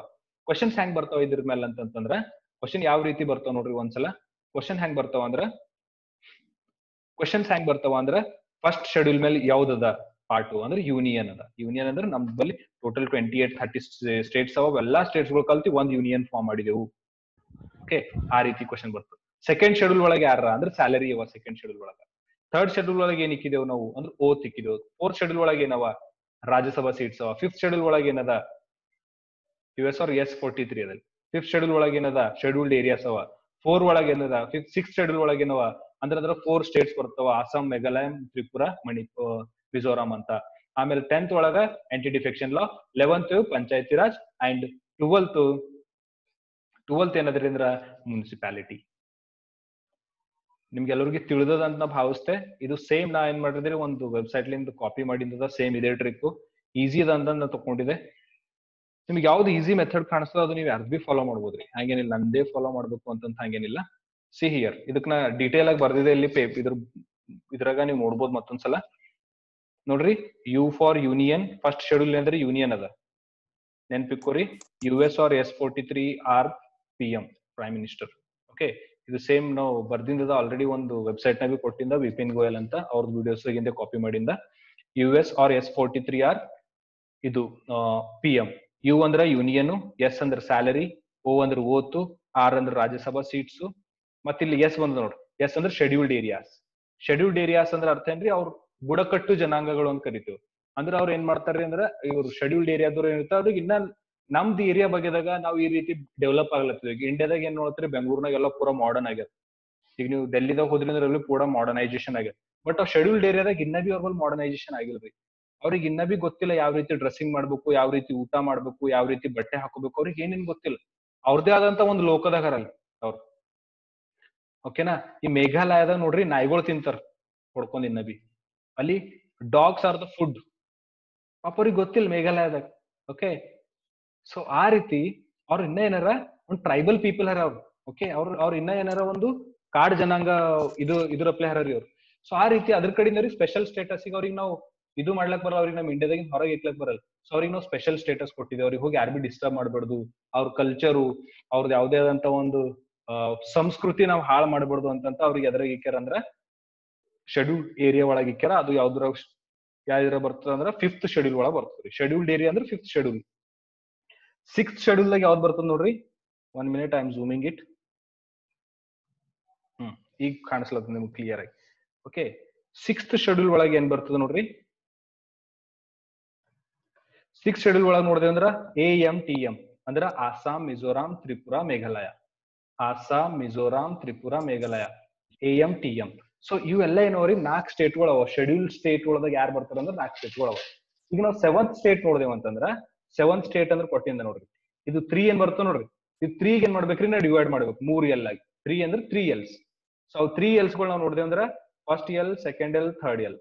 ಕ್ವಶನ್ಸ್ ಹೆಂಗ್ ಬರ್ತಾವ ಇದ್ರ ಮೇಲೆ ಅಂತಂದ್ರ, ಕ್ವಶನ್ ಯಾವ ರೀತಿ ಬರ್ತಾವ ನೋಡ್ರಿ ಒಂದ್ಸಲ. ಕ್ವಶನ್ ಹೆಂಗ್ ಬರ್ತಾವ ಅಂದ್ರ ಫಸ್ಟ್ ಶೆಡ್ಯೂಲ್ ಮೇಲೆ ಯಾವ್ದದ ಪಾರ್ಟ್ ಅಂದ್ರೆ ಯೂನಿಯನ್ ಅದ. ಯೂನಿಯನ್ ಅಂದ್ರೆ ನಮ್ಮಲ್ಲಿ ಟೋಟಲ್ 28-30 ಸ್ಟೇಟ್ಸ್ ಅವ. ಎಲ್ಲಾ ಸ್ಟೇಟ್ಸ್ ಗಳು ಕಲ್ತಿ ಒಂದ್ ಯೂನಿಯನ್ ಫಾರ್ಮ್ ಮಾಡಿದೆವು. ಓಕೆ, ಆ ರೀತಿ ಕ್ವಶನ್ ಬರ್ತದೆ. ಸೆಕೆಂಡ್ ಶೆಡ್ಯೂಲ್ ಒಳಗೆ ಯಾರ ಅಂದ್ರೆ ಸ್ಯಾಲರಿ ಅವ ಸೆಕೆಂಡ್ ಶೆಡ್ಯೂಲ್ ಒಳಗ. ಥರ್ಡ್ ಶೆಡ್ಯೂಲ್ ಒಳಗೆ ಏನ್ ಇಕ್ಕಿದೇವು ನಾವು ಅಂದ್ರೆ ಓತ್ ಇಕ್ಕಿದೇವು. ಫೋರ್ತ್ ಶೆಡ್ಯೂಲ್ ಒಳಗೆ ಏನವ ರಾಜ್ಯಸಭಾ ಸೀಟ್ಸ್ ಅವ. ಫಿಫ್ತ್ ಶೆಡ್ಯೂಲ್ ಒಳಗೆ ಏನದ US or S43 ಅದಲ್ಲಿ. ಫಿಫ್ತ್ ಶೆಡ್ಯೂಲ್ ಒಳಗೆ ಏನದ ಶೆಡ್ಯೂಲ್ಡ್ ಏರಿಯಾಸ್ ಅವ. 4 ಒಳಗೆ ಏನದ ಸಿಕ್ಸ್ ಶೆಡ್ಯೂಲ್ ಒಳಗೆ ಏನವ ಅಂದ್ರೆ 4 ಸ್ಟೇಟ್ಸ್ ಬರ್ತಾವ, ಅಸ್ಸಾಂ, ಮೇಘಾಲಯ, ತ್ರಿಪುರಾ, ಮಣಿಪುರ್, ಮಿಜೋರಾಂ ಅಂತ. ಆಮೇಲೆ 10th ಒಳಗ anti defection law, 11th panchayati raj and 12th ಏನದ್ರಿ ಅಂದ್ರ ಮುನ್ಸಿಪಾಲಿಟಿ. ನಿಮ್ಗೆಲ್ಲರಿಗೂ ತಿಳಿದದ ಅಂತ ನಾ ಭಾವಿಸ್ತೆ. ಇದು ಸೇಮ್ ನಾ ಏನ್ ಮಾಡಿದ್ರಿ ಒಂದು ವೆಬ್ಸೈಟ್ ಲಿಂದ ಕಾಪಿ ಮಾಡಿದ ಸೇಮ್ ಇದೇ ಟ್ರಿಕ್. ಈಸಿ ಅದ ಅಂತ ನಾ ತಗೊಂಡಿದ್ದೆ. ನಿಮ್ಗೆ ಯಾವ್ದು ಈಸಿ ಮೆಥಡ್ ಕಾಣಿಸ್ತೋ ಅದು ನೀವು ಯಾರು ಬಿ ಫಾಲೋ ಮಾಡ್ಬೋದ್ರಿ. ಹಂಗೇನಿಲ್ಲ ನಂದೇ ಫಾಲೋ ಮಾಡ್ಬೇಕು ಅಂತ ಹಂಗೇನಿಲ್ಲ. ಸಿ ಹಿಯರ್, ಇದಕ್ ನಾ ಡೀಟೇಲ್ ಆಗಿ ಬರ್ದಿದೆ ಇಲ್ಲಿ ಇದ್ರಾಗ ನೀವು ನೋಡ್ಬೋದು ಮತ್ತೊಂದ್ಸಲ ನೋಡ್ರಿ. U for union, first schedule ಅಂದ್ರೆ ಯೂನಿಯನ್ ಅದ, ನೆನ್ಪಿಕ್ಕೋರಿ. US or S43 or PM prime minister. Okay, ಇದು ಸೇಮ್ ನಾವು ಬರ್ದಿಂದ ಆಲ್ರೆಡಿ ಒಂದು ವೆಬ್ಸೈಟ್ ನಾಗ ಕೊಟ್ಟಿಂದ ವಿಪಿನ್ ಗೋಯಲ್ ಅಂತ, ಅವ್ರದ್ದು ವಿಡಿಯೋಸ್ ಹಿಂದೆ ಕಾಪಿ ಮಾಡಿಂದ. US or S43 ಆರ್ ಇದು PM. ಯು ಅಂದ್ರೆ ಯೂನಿಯನ್, ಎಸ್ ಅಂದ್ರೆ ಸ್ಯಾಲರಿ, ಓ ಅಂದ್ರೆ ಓತು, ಆರ್ ಅಂದ್ರೆ ರಾಜ್ಯಸಭಾ ಸೀಟ್ಸ್, ಮತ್ತೆ ಇಲ್ಲಿ ಎಸ್ ಬಂದ್ ನೋಡ್ರಿ. ಎಸ್ ಅಂದ್ರೆ ಶೆಡ್ಯೂಲ್ಡ್ ಏರಿಯಾಸ್. ಶೆಡ್ಯೂಲ್ಡ್ ಏರಿಯಾಸ್ ಅಂದ್ರೆ ಅರ್ಥ ಏನ್ರಿ, ಅವ್ರು ಬುಡಕಟ್ಟು ಜನಾಂಗಗಳು ಅಂತ ಕರಿತೀವಿ. ಅಂದ್ರೆ ಅವ್ರು ಏನ್ ಮಾಡ್ತಾರ್ರಿ ಅಂದ್ರೆ ಇವ್ರು ಶೆಡ್ಯೂಲ್ಡ್ ಏರಿಯಾದವ್ರು ಏನಿರ್ತಾರ ಅವ್ರಿಗೆ ಇನ್ನ ನಮ್ದು ಏರಿಯಾ ಬಗ್ಗೆದಾಗ ನಾವು ಈ ರೀತಿ ಡೆವಲಪ್ ಆಗ್ಲತ್ತೀವಿ. ಈಗ ಇಂಡಿಯಾದಾಗ ಏನ್ ನೋಡ್ತೀರಿ, ಬೆಂಗಳೂರ್ನಾಗ ಎಲ್ಲ ಪೂರಾ ಮಾಡರ್ನ್ ಆಗ್ಯದ. ಈಗ ನೀವು ಡೆಲ್ಲಿದಾಗ ಹೋದ್ರಿ ಅಂದ್ರೆ ಪೂರಾ ಮಾಡರ್ನೈಸೇಷನ್ ಆಗ್ಯದ. ಬಟ್ ಆ ಶೆಡ್ಯೂಲ್ಡ್ ಏರಿಯಾದಾಗ ಇನ್ನ ಬಿ ಅವ್ರ ಮಾಡರ್ನೈಸೇಷನ್ ಆಗಿಲ್ರಿ. ಅವ್ರಿಗೆ ಇನ್ನ ಬಿ ಗೊತ್ತಿಲ್ಲ ಯಾವ ರೀತಿ ಡ್ರೆಸ್ಸಿಂಗ್ ಮಾಡ್ಬೇಕು, ಯಾವ ರೀತಿ ಊಟ ಮಾಡ್ಬೇಕು, ಯಾವ ರೀತಿ ಬಟ್ಟೆ ಹಾಕೋಬೇಕು, ಅವ್ರಿಗೆ ಏನೇನ್ ಗೊತ್ತಿಲ್ಲ. ಅವ್ರದೇ ಆದಂತ ಒಂದು ಲೋಕದಾಗರಲ್ಲ ಅವ್ರು. ಓಕೆನಾ. ಈ ಮೇಘಾಲಯದಾಗ ನೋಡ್ರಿ ನಾಯಿಗಳು ತಿಂತಾರ ಹೊಡ್ಕೊಂಡ್ ಇನ್ನ ಬಿ. ಅಲ್ಲಿ ಡಾಗ್ಸ್ ಆರ್ ದ ಫುಡ್. ಪಾಪ ಅವ್ರಿಗೆ ಗೊತ್ತಿಲ್ಲ ಮೇಘಾಲಯದಾಗ. ಓಕೆ, ಸೊ ಆ ರೀತಿ ಅವ್ರ ಇನ್ನ ಏನಾರ ಒಂದು ಟ್ರೈಬಲ್ ಪೀಪಲ್ ಹರ ಅವ್ರು. ಓಕೆ, ಅವ್ರ ಇನ್ನ ಏನಾರ ಒಂದು ಕಾಡ್ ಜನಾಂಗ ಇದ್ರಪ್ಲೆ ಹರರಿ ಅವ್ರು. ಸೊ ಆ ರೀತಿ ಅದ್ರ ಕಡೆಯಿಂದ ಸ್ಪೆಷಲ್ ಸ್ಟೇಟಸ್ ಅವ್ರಿಗೆ ನಾವು ಇದು ಮಾಡ್ಲಕ್ ಬರಲ್ಲ. ಅವ್ರಿಗೆ ನಮ್ ಇಂಡಿಯಾದಾಗ ಹೊರಗೆ ಇಕ್ಲಕ್ ಬರಲ್ಲ. ಸೊ ಅವ್ರಿಗೆ ನಾವು ಸ್ಪೆಷಲ್ ಸ್ಟೇಟಸ್ ಕೊಟ್ಟಿದ್ದೇವೆ. ಅವ್ರಿಗೆ ಹೋಗಿ ಯಾರು ಬಿ ಡಿಸ್ಟರ್ಬ್ ಮಾಡ್ಬಾರ್ದು. ಅವ್ರ ಕಲ್ಚರು, ಅವ್ರದ್ದು ಯಾವ್ದೇ ಆದಂತ ಒಂದು ಸಂಸ್ಕೃತಿ ನಾವು ಹಾಳು ಮಾಡ್ಬಾರ್ದು ಅಂತ ಅವ್ರಿಗೆ ಎದ್ರಾಗ ಇಕ್ಕ್ಯಾರ ಅಂದ್ರ ಶೆಡ್ಯೂಲ್ಡ್ ಏರಿಯಾ ಒಳಗೆ ಇಕ್ಕ್ಯಾರ. ಅದು ಯಾವ್ದ್ರ ಬರ್ತದ ಅಂದ್ರ 5th ಶೆಡ್ಯೂಲ್ ಒಳಗೆ ಬರ್ತದೆ. ಶೆಡ್ಯೂಲ್ಡ್ ಏರಿಯಾ ಅಂದ್ರೆ 5th ಶೆಡ್ಯೂಲ್. 6th ಶೆಡ್ಯೂಲ್ ದಾಗ ಯಾವ್ದು ಬರ್ತದೆ ನೋಡ್ರಿ. 1 minute, I am zooming it. ಈಗ ಕಾಣಿಸ್ಲತ್ತದ ನಿಮ್ಗೆ ಕ್ಲಿಯರ್ ಆಗಿ. ಓಕೆ, 6th ಶೆಡ್ಯೂಲ್ ಒಳಗೆ ಏನ್ ಬರ್ತದೆ ನೋಡ್ರಿ. 6th ಶೆಡ್ಯೂಲ್ ಒಳಗೆ ನೋಡಿದೆ ಅಂದ್ರ AMTM ಅಂದ್ರ ಆಸಾಂ, ಮಿಜೋರಾಂ, ತ್ರಿಪುರಾ, ಮೇಘಾಲಯ. ಆಸಾಂ, ಮಿಜೋರಾಂ, ತ್ರಿಪುರಾ, ಮೇಘಾಲಯ, AMTM. ಸೊ ಇವೆಲ್ಲ ಏನವ್ರಿ 4 ಸ್ಟೇಟ್ಗಳು ಅವ. ಶೆಡ್ಯೂಲ್ ಸ್ಟೇಟ್ ಒಳದಾಗ ಯಾರು ಬರ್ತಾರ ಅಂದ್ರೆ 4 ಸ್ಟೇಟ್ಗಳು ಅವ. ಈಗ ನಾವು 7th ಸ್ಟೇಟ್ ನೋಡ್ದೇವ ಅಂತಂದ್ರ 7th ಸ್ಟೇಟ್ ಅಂದ್ರೆ ಕೊಟ್ಟಿಂದ ನೋಡ್ರಿ. ಇದು 3 ಏನ್ ಬರ್ತದೆ ನೋಡ್ರಿ. ಇದು 3 ಏನ್ ಮಾಡ್ಬೇಕ್ರಿ, ನಾವು ಡಿವೈಡ್ ಮಾಡ್ಬೇಕು 3 L ಆಗಿ. 3 ಅಂದ್ರೆ 3 Ls. ಸೊ 3 Ls ಗಳು ನಾವು ನೋಡ್ದೇವ ಅಂದ್ರ first L, second L, third L.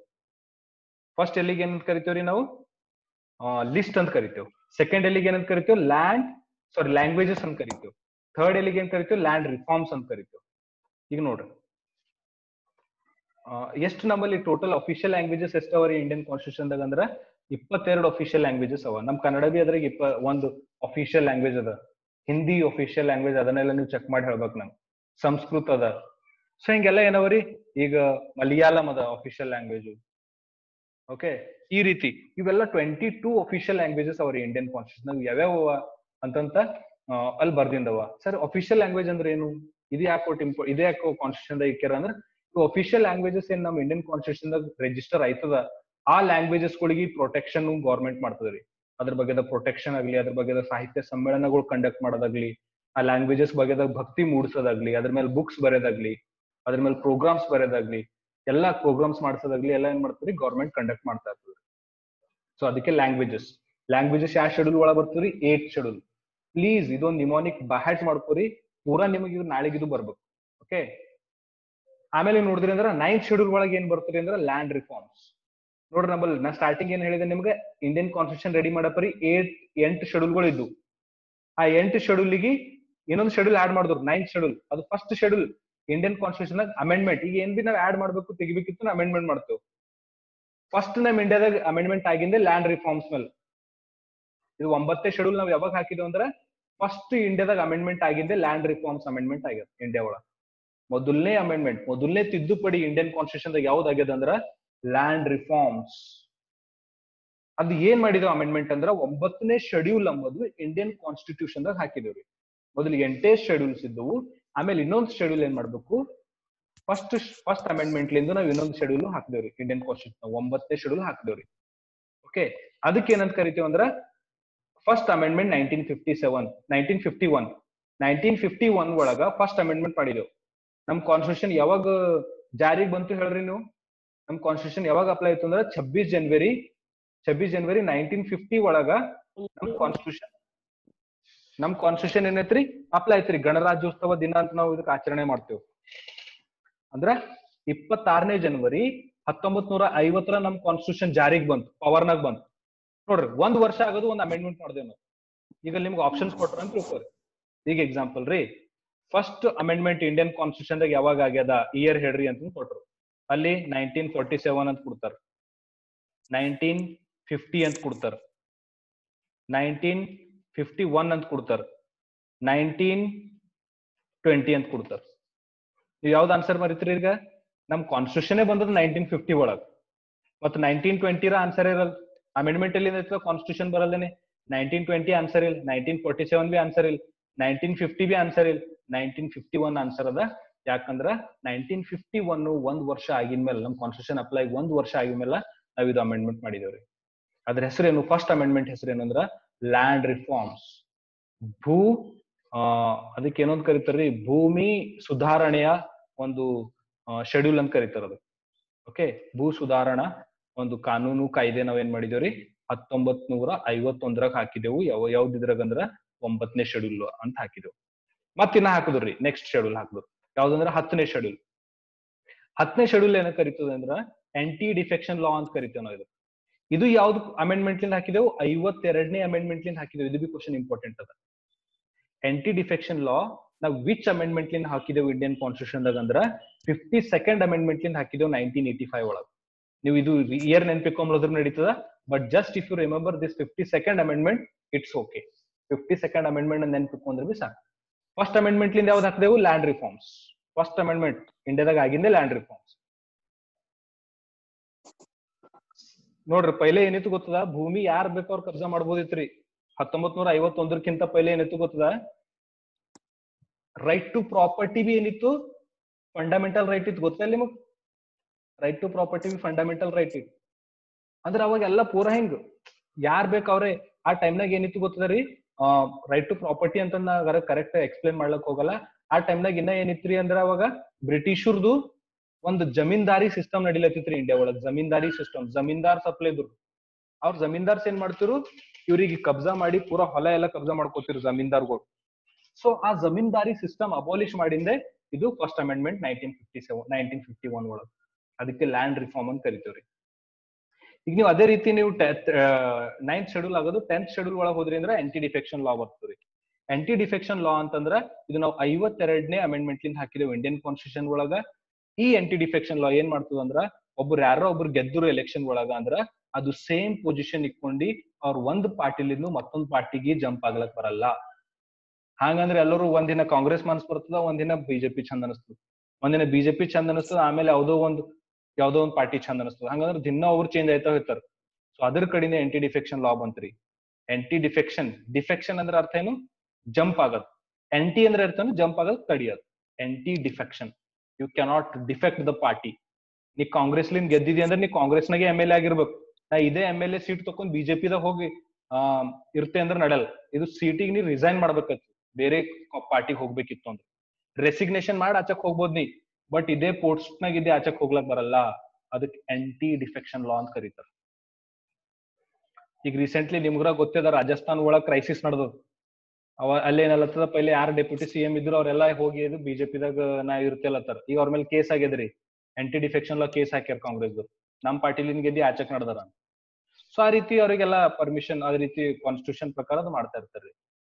First ಎಲ್ಲಿಗೆ ಏನ್ ಕರಿತೇವ್ರಿ ನಾವು ಲಿಸ್ಟ್ ಅಂತ ಕರಿತೇವೆ. ಸೆಕೆಂಡ್ ಎಲ್ಲಿಗೆ ಏನಂತ ಕರಿತೇವೆ ಲ್ಯಾಂಗ್ವೇಜಸ್ ಅಂತ ಕರಿತೇವೆ. ಥರ್ಡ್ ಎಲ್ಲಿಗೆ ಏನ್ ಕರಿತೇವೆ ಲ್ಯಾಂಡ್ ರಿಫಾರ್ಮ್ಸ್ ಅಂತ ಕರಿತೇವೆ. ಈಗ ನೋಡ್ರಿ ಎಷ್ಟು ನಮ್ಮಲ್ಲಿ ಟೋಟಲ್ ಅಫಿಷಿಯಲ್ ಲ್ಯಾಂಗ್ವೇಜಸ್ ಎಷ್ಟು ಅವರಿ ಇಂಡಿಯನ್ ಕಾನ್ಸ್ಟಿಟ್ಯೂಷನ್ ದಾಗ ಅಂದ್ರ 22 ಅಫಿಷಿಯಲ್ ಲ್ಯಾಂಗ್ವೇಜಸ್ ಅವ. ನಮ್ ಕನ್ನಡ ಬಿ ಅದ್ರಾಗ ಒಂದು ಅಫಿಷಿಯಲ್ ಲ್ಯಾಂಗ್ವೇಜ್ ಅದ. ಹಿಂದಿ ಅಫಿಷಿಯಲ್ ಲ್ಯಾಂಗ್ವೇಜ್, ಅದನ್ನೆಲ್ಲ ನೀವು ಚೆಕ್ ಮಾಡಿ ಹೇಳ್ಬೇಕು. ನಮ್ ಸಂಸ್ಕೃತ ಅದ. ಸೊ ಹಿಂಗೆಲ್ಲ ಏನವರಿ. ಈಗ ಮಲಯಾಳಂ ಅದ ಅಫಿಷಿಯಲ್ ಲ್ಯಾಂಗ್ವೇಜ್. ಓಕೆ, ಈ ರೀತಿ ಇವೆಲ್ಲ 22 ಅಫಿಷಿಯಲ್ ಲ್ಯಾಂಗ್ವೇಜಸ್ ಅವ್ರಿ ಇಂಡಿಯನ್ ಕಾನ್ಸ್ಟಿಟ್ಯೂಷನ್ ಯಾವ್ಯಾವ ಅಂತಂತ ಅಲ್ಲಿ ಬರ್ದಿಂದವ. ಸರ್ ಅಫಿಷಿಯಲ್ ಲ್ಯಾಂಗ್ವೇಜ್ ಅಂದ್ರೆ ಏನು, ಇದು ಯಾಕೆ ಕಾನ್ಸ್ಟಿಟ್ಯೂಷನ್ ದಾಗ ಇಕ್ಕ್ಯಾರ ಅಂದ್ರೆ ಅಫಿಷಿಯಲ್ ಲ್ಯಾಂಗ್ವೇಜಸ್ ಏನ್ ನಮ್ಮ ಇಂಡಿಯನ್ ಕಾನ್ಸ್ಟಿಟ್ಯೂಷನ್ ದಾಗ ರಿಜಿಸ್ಟರ್ ಆಯ್ತದ ಆ ಲ್ಯಾಂಗ್ವೇಜಸ್ ಗಳಿಗೆ ಪ್ರೊಟೆಕ್ಷನ್ ಗೌರ್ಮೆಂಟ್ ಮಾಡ್ತದ್ರಿ. ಅದ್ರ ಬಗ್ಗೆದ ಪ್ರೊಟೆಕ್ಷನ್ ಆಗ್ಲಿ, ಅದ್ರ ಬಗ್ಗೆದ ಸಾಹಿತ್ಯ ಸಮ್ಮೇಳನಗಳು ಕಂಡಕ್ಟ್ ಮಾಡೋದಾಗ್ಲಿ, ಆ ಲ್ಯಾಂಗ್ವೇಜಸ್ ಬಗ್ಗೆದ ಭಕ್ತಿ ಮೂಡಿಸೋದಾಗ್ಲಿ, ಅದ್ರ ಮೇಲೆ ಬುಕ್ಸ್ ಬರೆಯೋದಾಗ್ಲಿ, ಅದ್ರ ಮೇಲೆ ಪ್ರೋಗ್ರಾಮ್ಸ್ ಬರೆಯೋದಾಗ್ಲಿ, ಎಲ್ಲಾ ಪ್ರೋಗ್ರಾಮ್ಸ್ ಮಾಡಿಸೋದಾಗ್ಲಿ ಎಲ್ಲ ಏನ್ ಮಾಡ್ತೀರಿ ಗೌರ್ಮೆಂಟ್ ಕಂಡಕ್ಟ್ ಮಾಡ್ತಾ ಇರ್ತದೆ. ಸೊ ಅದಕ್ಕೆ ಲ್ಯಾಂಗ್ವೇಜಸ್ ಯಾವ ಶೆಡ್ಯೂಲ್ ಒಳಗೆ ಬರ್ತೀರಿ? 8th schedule. ಪ್ಲೀಸ್ ಇದೊಂದು ನಿಮೋನಿಕ್ ಬಹ್ಯಾಟ್ ಮಾಡ್ಕೋರಿ, ಪೂರಾ ನಿಮಗೆ ಇದು ನಾಳೆಗೆ ಇದು ಬರ್ಬೇಕು. ಓಕೆ, ಆಮೇಲೆ ನೋಡಿದ್ರಿ ಅಂದ್ರೆ 9th ಶೆಡ್ಯೂಲ್ ಒಳಗೆ ಏನ್ ಬರ್ತೀರಿ ಅಂದ್ರೆ ಲ್ಯಾಂಡ್ ರಿಫಾರ್ಮ್ಸ್. ನೋಡ್ರಿ ನಮ್ಮಲ್ಲಿ ನಾ ಸ್ಟಾರ್ಟಿಂಗ್ ಏನ್ ಹೇಳಿದೆ ನಿಮ್ಗೆ, ಇಂಡಿಯನ್ ಕಾನ್ಸ್ಟಿಟ್ಯೂಷನ್ ರೆಡಿ ಮಾಡಪರಿ 8 ಶೆಡ್ಯೂಲ್ಗಳು ಇದ್ದು. ಆ 8 ಶೆಡ್ಯೂಲ್ಗೆ ಇನ್ನೊಂದು ಶೆಡ್ಯೂಲ್ ಆಡ್ ಮಾಡಿದ್ರು 9th ಶೆಡ್ಯೂಲ್. ಅದು first schedule Indian constitution amendment. ಈಗ ಏನ್ ಬಿ ನಾವು ಆಡ್ ಮಾಡ್ಬೇಕು ತೆಗಿಬೇಕಿತ್ತು ನಾವು ಅಮೆಂಡ್ಮೆಂಟ್ ಮಾಡ್ತೇವೆ. ಫಸ್ಟ್ ನಮ್ ಇಂಡಿಯಾದಾಗ ಅಮೆಂಡ್ಮೆಂಟ್ ಆಗಿಂದೆ ಲ್ಯಾಂಡ್ ರಿಫಾರ್ಮ್ಸ್ ಮೇಲೆ. ಇದು 9th ಶೆಡ್ಯೂಲ್ ನಾವ್ ಯಾವಾಗ ಹಾಕಿದ್ವಿ ಅಂದ್ರೆ ಫಸ್ಟ್ ಇಂಡಿಯಾದಾಗ ಅಮೆಂಡ್ಮೆಂಟ್ ಆಗಿಂದೆ ಲ್ಯಾಂಡ್ ರಿಫಾರ್ಮ್ಸ್ ಅಮೆಂಡ್ಮೆಂಟ್ ಆಗ್ಯದ ಇಂಡಿಯಾ ಒಳಗ. ಮೊದಲನೇ ಅಮೆಂಡ್ಮೆಂಟ್, ಮೊದಲನೇ ತಿದ್ದುಪಡಿ ಇಂಡಿಯನ್ ಕಾನ್ಸ್ಟಿಟ್ಯೂಷನ್ ದಾಗ ಯಾವ್ದು ಆಗ್ಯದ ಅಂದ್ರ ಲ್ಯಾಂಡ್ ರಿಫಾರ್ಮ್ಸ್. ಅದು ಏನ್ ಮಾಡಿದೆವು ಅಮೆಂಡ್ಮೆಂಟ್ ಅಂದ್ರ 9ನೇ ಶೆಡ್ಯೂಲ್ ಅಂಬುದು ಇಂಡಿಯನ್ ಕಾನ್ಸ್ಟಿಟ್ಯೂಷನ್ ದಾಗ ಹಾಕಿದೇವ್ರಿ. ಮೊದಲಿಗೆ 8 ಶೆಡ್ಯೂಲ್ಸ್ ಇದ್ದವು, ಆಮೇಲೆ ಇನ್ನೊಂದು ಶೆಡ್ಯೂಲ್ ಏನ್ ಮಾಡ್ಬೇಕು, ಫಸ್ಟ್ ಅಮೆಂಡ್ಮೆಂಟ್ ಲಿಂದ ನಾವು ಇನ್ನೊಂದು ಶೆಡ್ಯೂಲ್ ಹಾಕಿದೇವ್ರಿ ಇಂಡಿಯನ್ ಕಾನ್ಸ್ಟಿಟ್ಯೂಷನ್ 9ನೇ ಶೆಡ್ಯೂಲ್ ಹಾಕಿದೇವ್ರಿ. ಓಕೆ, ಅದಕ್ಕೆ ಏನಂತ ಕರಿತೀವಿ ಅಂದ್ರ ಫಸ್ಟ್ ಅಮೆಂಡ್ಮೆಂಟ್ 1951 ಒಳಗ ಫಸ್ಟ್ ಅಮೆಂಡ್ಮೆಂಟ್ ಮಾಡಿದೆವು. ನಮ್ ಕಾನ್ಸ್ಟಿಟ್ಯೂಷನ್ ಯಾವಾಗ ಜಾರಿಗೆ ಬಂತು ಹೇಳ್ರಿ ನೀವು? ನಮ್ ಕಾನ್ಸ್ಟಿಟ್ಯೂಷನ್ ಯಾವಾಗ ಅಪ್ಲೈ ಆಯ್ತು ಅಂದ್ರೆ 26 ಜನವರಿ 1950 ಒಳಗ ನಮ್ ಕಾನ್ಸ್ಟಿಟ್ಯೂಷನ್ ಏನೈತ್ರಿ ಅಪ್ಲೈ ಐತ್ರಿ. ಗಣರಾಜ್ಯೋತ್ಸವ ದಿನ ಅಂತ ನಾವು ಇದಕ್ಕೆ ಆಚರಣೆ ಮಾಡ್ತೇವೆ. ಅಂದ್ರ 26ನೇ ಜನವರಿ 1950 ನಮ್ ಕಾನ್ಸ್ಟಿಟ್ಯೂಷನ್ ಜಾರಿಗೆ ಬಂತು, ಪವರ್ನಾಗ ಬಂತು. ನೋಡ್ರಿ, 1 ವರ್ಷ ಆಗೋದು ಒಂದು ಅಮೆಂಡ್ಮೆಂಟ್ ಮಾಡಿದೇವ್ ನಾವು. ಈಗ ನಿಮ್ಗೆ ಆಪ್ಷನ್ಸ್ ಕೊಟ್ರ ಅಂತ ತಿಳ್ಕೊರಿ. ಈಗ ಎಕ್ಸಾಂಪಲ್ ರೀ, ಫಸ್ಟ್ ಅಮೆಂಡ್ಮೆಂಟ್ ಇಂಡಿಯನ್ ಕಾನ್ಸ್ಟಿಟ್ಯೂಷನ್ ದಾಗ ಯಾವಾಗ ಆಗ್ಯದ ಇಯರ್ ಹೇಳ್ರಿ ಅಂತ ಕೊಟ್ರು. ಅಲ್ಲಿ 1947 ಅಂತ ಕೊಡ್ತಾರ, 1950 ಅಂತ ಕೊಡ್ತಾರ, 1951 ಅಂತ ಕೊಡ್ತಾರ, 1920 ಅಂತ ಕೊಡ್ತಾರ. ನೀವು ಯಾವ್ದು ಆನ್ಸರ್ ಬರೀತೀರಿ? ಈಗ ನಮ್ ಕಾನ್ಸ್ಟಿಟ್ಯೂಷನ್ ಬಂದದ 1950 ಒಳಗ, ಮತ್ತ 1920 ಆನ್ಸರ್ ಇರಲ್ಲ. ಅಮೆಂಡ್ಮೆಂಟ್ ಅಲ್ಲಿ ಕಾನ್ಸ್ಟಿಟ್ಯೂಷನ್ ಬರಲ್ದೇನೆ. 1920 ಆನ್ಸರ್ ಇಲ್ಲ, 1947 ಬಿ ಆನ್ಸರ್ ಇಲ್ಲ, 1950 ಬಿ ಆನ್ಸರ್ ಇಲ್ಲ, 1951 ಆನ್ಸರ್ ಅದ. ಯಾಕಂದ್ರ 1951 1 ವರ್ಷ ಆಗಿದ್ಮೇಲೆ, ನಮ್ ಕಾನ್ಸ್ಟಿಟ್ಯೂಷನ್ ಅಪ್ಲೈ 1 ವರ್ಷ ಆಗಿದ್ಮೇಲೆ ನಾವ್ ಇದು ಅಮೆಂಡ್ಮೆಂಟ್ ಮಾಡಿದೇವ್ರಿ. ಅದ್ರ ಹೆಸರೇನು? ಫಸ್ಟ್ ಅಮೆಂಡ್ಮೆಂಟ್ ಹೆಸರೇನು ಅಂದ್ರ ಲ್ಯಾಂಡ್ ರಿಫಾರ್ಮ್ಸ್. ಅದಕ್ಕೆ ಏನೊಂದು ಕರೀತಾರ್ರಿ, ಭೂಮಿ ಸುಧಾರಣೆಯ ಒಂದು ಶೆಡ್ಯೂಲ್ ಅಂತ ಕರೀತಾರ ಅದು. ಓಕೆ, ಭೂ ಸುಧಾರಣಾ ಒಂದು ಕಾನೂನು ಕಾಯ್ದೆ ನಾವ್ ಏನ್ ಮಾಡಿದೇವ್ರಿ 1951 ಹಾಕಿದೆವು. ಯಾವ್ದಿದ್ರಾಗ ಅಂದ್ರ 9ನೇ ಶೆಡ್ಯೂಲ್ ಅಂತ ಹಾಕಿದೆವು. ಮತ್ತಿನ್ನ ಹಾಕಿದ್ರಿ ನೆಕ್ಸ್ಟ್ ಶೆಡ್ಯೂಲ್ ಹಾಕಿದ್ರು, ಯಾವ್ದಂದ್ರ 10ನೇ ಶೆಡ್ಯೂಲ್. 10ನೇ ಶೆಡ್ಯೂಲ್ ಏನ ಕರಿತದೆ ಅಂದ್ರ ಆಂಟಿ ಡಿಫೆಕ್ಷನ್ ಲಾ ಅಂತ ಕರಿತೇವೆ ನಾವು. ಇದು ಯಾವ್ದು ಅಮೆಂಡ್ಮೆಂಟ್ ಲಿಂದ ಹಾಕಿದೆವು? 52ನೇ ಅಮೆಂಡ್ಮೆಂಟ್ ಲಿಂದ ಹಾಕಿದೆವು. ಇದು ಬಿ ಕ್ವಶನ್ ಇಂಪಾರ್ಟೆಂಟ್ ಅದ. ಆಂಟಿ ಡಿಫೆಕ್ಷನ್ ಲಾ ನಾವು ವಿಚ್ ಅಮೆಂಡ್ಮೆಂಟ್ ಲಿಂದ ಹಾಕಿದೆವು ಇಂಡಿಯನ್ ಕಾನ್ಸ್ಟಿಟ್ಯೂಷನ್ ದಾಗ ಅಂದ್ರ 52nd ಅಮೆಂಡ್ಮೆಂಟ್ ಲಿಂದ ಹಾಕಿದೆವು 1985 ಒಳಗ. ನೀವು ಇದು ಇಯರ್ ನೆನ್ಪಿಕೊಂಡ್ರು ನಡೀತದ, but just if you remember this 52nd amendment, it's okay. 52nd amendment ನೆನ್ಪಿಕೊಂಡ್ರೆ ಬಿ ಸಾಕು. ಫಸ್ಟ್ ಅಮೆಂಡ್ಮೆಂಟ್ ಲಿಂದ ಯಾವ್ದು ಹಾಕಿದೆವು? Land reforms. ಫಸ್ಟ್ ಅಮೆಂಡ್ಮೆಂಟ್ ಇಂಡಿಯಾದಾಗ ಆಗಿಂದೆ ಲ್ಯಾಂಡ್ ರಿಫಾರ್ಮ್ಸ್. ನೋಡ್ರಿ, ಪೈಲೆ ಏನಿತ್ತು ಗೊತ್ತದ? ಭೂಮಿ ಯಾರ್ ಬೇಕೋ ಅವ್ರು ಕಬ್ಜಾ ಮಾಡ್ಬೋದಿತ್ರಿ. 1951 ಪೈಲೆ ಏನಿತ್ತು ಗೊತ್ತದ? ರೈಟ್ ಟು ಪ್ರಾಪರ್ಟಿ ಬಿ ಏನಿತ್ತು? ಫಂಡಮೆಂಟಲ್ ರೈಟ್ ಇತ್ತು. ಗೊತ್ತಿಲ್ಲ ನಿಮಗ್? ರೈಟ್ ಟು ಪ್ರಾಪರ್ಟಿ ಬಿ ಫಂಡಮೆಂಟಲ್ ರೈಟ್ ಇತ್ತು. ಅಂದ್ರೆ ಅವಾಗ ಎಲ್ಲ ಪೂರಾ ಹಿಂಗ್ ಯಾರ್ ಬೇಕವ್ರೆ. ಆ ಟೈಮ್ನಾಗ ಏನಿತ್ತು ಗೊತ್ತದ್ರಿ? ರೈಟ್ ಟು ಪ್ರಾಪರ್ಟಿ ಅಂತ ಕರೆಕ್ಟ್ ಎಕ್ಸ್ಪ್ಲೇನ್ ಮಾಡ್ಲಕ್ ಹೋಗಲ್ಲ. ಆ ಟೈಮ್ನಾಗ ಇನ್ನ ಏನಿತ್ರಿ ಅಂದ್ರ ಅವಾಗ ಬ್ರಿಟಿಷರ್ದು ಒಂದು ಜಮೀನ್ದಾರಿ ಸಿಸ್ಟಮ್ ನಡಿಲತ್ತಿತ್ರಿ ಇಂಡಿಯಾ ಒಳಗ್. ಜಮೀನ್ದಾರಿ ಸಿಸ್ಟಮ್, ಜಮೀನ್ದಾರ್ ಸಪ್ಲೈ ಇದ್ರು. ಅವ್ರ ಜಮೀನ್ದಾರ್ಸ್ ಏನ್ ಮಾಡ್ತಿರು, ಇವ್ರಿಗೆ ಕಬ್ಜಾ ಮಾಡಿ ಪೂರಾ ಹೊಲ ಎಲ್ಲ ಕಬ್ಜಾ ಮಾಡ್ಕೋತಿರು ಜಮೀನ್ದಾರ್ಗಳು. ಸೊ ಆ ಜಮೀನ್ದಾರಿ ಸಿಸ್ಟಮ್ ಅಬೋಲಿಷ್ ಮಾಡಿಂದೆ ಇದು ಫಸ್ಟ್ ಅಮೆಂಡ್ಮೆಂಟ್ 1951 ಒಳಗ್. ಅದಕ್ಕೆ ಲ್ಯಾಂಡ್ ರಿಫಾರ್ಮ್ ಅಂತ ಕರಿತೀವ್ರಿ. ಈಗ ನೀವು ಅದೇ ರೀತಿ ನೀವು 9th ಶೆಡ್ಯೂಲ್ ಆಗೋದು 10th ಶೆಡ್ಯೂಲ್ ಒಳಗೆ ಹೋದ್ರಿ ಅಂದ್ರೆ ಆಂಟಿ ಡಿಫೆಕ್ಷನ್ ಲಾ ಬರ್ತದ್ರಿ. ಆಂಟಿ ಡಿಫೆಕ್ಷನ್ ಲಾ ಅಂತಂದ್ರ ಇದು ನಾವು 52ನೇ ಅಮೆಂಡ್ಮೆಂಟ್ ಲಿಂದ ಹಾಕಿದೇವು ಇಂಡಿಯನ್ ಕಾನ್ಸ್ಟಿಟ್ಯೂಷನ್ ಒಳಗ. ಈ ಆಂಟಿ ಡಿಫೆಕ್ಷನ್ ಲಾ ಏನ್ ಮಾಡ್ತದ ಅಂದ್ರ, ಒಬ್ರು ಗೆದ್ದರು ಎಲೆಕ್ಷನ್ ಒಳಗ ಅಂದ್ರ ಅದು ಸೇಮ್ ಪೊಸಿಷನ್ ಇಟ್ಕೊಂಡಿ ಅವ್ರ ಒಂದ್ ಪಾರ್ಟಿಲಿಂದ ಮತ್ತೊಂದ್ ಪಾರ್ಟಿಗೆ ಜಂಪ್ ಆಗ್ಲಕ್ ಬರಲ್ಲ. ಹಾಗಂದ್ರೆ ಎಲ್ಲರೂ ಒಂದಿನ ಕಾಂಗ್ರೆಸ್ ಮನ್ಸ್ ಬರ್ತದ, ಒಂದಿನ ಬಿಜೆಪಿ ಚಂದ ಅನಿಸ್ತದ, ಒಂದಿನ ಬಿಜೆಪಿ ಚಂದ ಅನಿಸ್ತದ, ಆಮೇಲೆ ಯಾವ್ದೋ ಒಂದು ಪಾರ್ಟಿ ಚಂದ ಅನಿಸ್ತದ. ಹಂಗಂದ್ರೆ ದಿನ ಅವ್ರು ಚೇಂಜ್ ಆಯ್ತಾ ಹೋಗ್ತಾರ. ಸೊ ಅದ್ರ ಕಡೆನೆ ಆಂಟಿ ಡಿಫೆಕ್ಷನ್ ಲಾ ಬಂತ್ರಿ. ಆಂಟಿ ಡಿಫೆಕ್ಷನ್ ಅಂದ್ರೆ ಅರ್ಥ ಏನು? ಜಂಪ್ ಆಗದ್. ಆಂಟಿ ಅಂದ್ರೆ ಅರ್ಥ ಜಂಪ್ ಆಗದ್, ತಡಿಯೋದು. Anti defection. You cannot defect the party. ನೀ ಕಾಂಗ್ರೆಸ್ಲಿಂದ ಗೆದ್ದಿದಿ ಅಂದ್ರೆ ನೀ ಕಾಂಗ್ರೆಸ್ನಾಗೆ MLA ಆಗಿರ್ಬೇಕು. ನಾ ಇದೇ MLA ಸೀಟ್ ತಕೊಂಡ್ ಬಿಜೆಪಿದಾಗ ಹೋಗಿ ಇರ್ತೆ ಅಂದ್ರೆ ನಡೆಯಲ್ಲ. ಇದು ಸೀಟಿಗೆ ನೀ ರಿಸೈನ್ ಮಾಡ್ಬೇಕತ್ತು, ಬೇರೆ ಪಾರ್ಟಿಗೆ ಹೋಗ್ಬೇಕಿತ್ತು ಅಂದ್ರೆ ರೆಸಿಗ್ನೇಷನ್ ಮಾಡಿ ಆಚಕ್ ಹೋಗ್ಬೋದು ನೀ. ಬಟ್ ಇದೇ ಪೋಸ್ಟ್ ನಾಗ ಇದೇ ಆಚಕ್ ಹೋಗ್ಲಕ್ ಬರಲ್ಲ. ಅದಕ್ಕೆ ಆಂಟಿ ಡಿಫೆಕ್ಷನ್ ಲಾ ಅಂತ ಕರೀತಾರ. ಈಗ ರೀಸೆಂಟ್ಲಿ ನಿಮ್ಗ್ರ ಗೊತ್ತಿದ ರಾಜಸ್ಥಾನ್ ಒಳಗ್ ಕ್ರೈಸಿಸ್ ನಡೆದದ. ಅಲ್ಲೇನಲ್ಲತ್ತದ, ಪहिले ಯಾರು ಡೆಪ್ಯೂಟಿ CM ಇದ್ರು ಅವರೆಲ್ಲ ಹೋಗಿ ಬಿಜೆಪಿದಾಗ ನಾ ಇರ್ತೇಲತ್ತಾರ. ಈಗ ಅವ್ರ ಮೇಲೆ ಕೇಸ್ ಆಗ್ಯದ್ರಿ, ಆಂಟಿ ಡಿಫೆಕ್ಷನ್ ಲಾ ಕೇಸ್ ಹಾಕ್ಯಾರ ಕಾಂಗ್ರೆಸ್. ನಮ್ ಪಾರ್ಟಿಲಿಂದ ಗೆದ್ದಿ ಆಚಕ್ ನಡೆದಾರ. ಸೊ ಆ ರೀತಿ ಅವರಿಗೆಲ್ಲ ಪರ್ಮಿಷನ್, ಅದೇ ರೀತಿ ಕಾನ್ಸ್ಟಿಟ್ಯೂಷನ್ ಪ್ರಕಾರ ಅದು ಮಾಡ್ತಾ ಇರ್ತಾರ್ರಿ.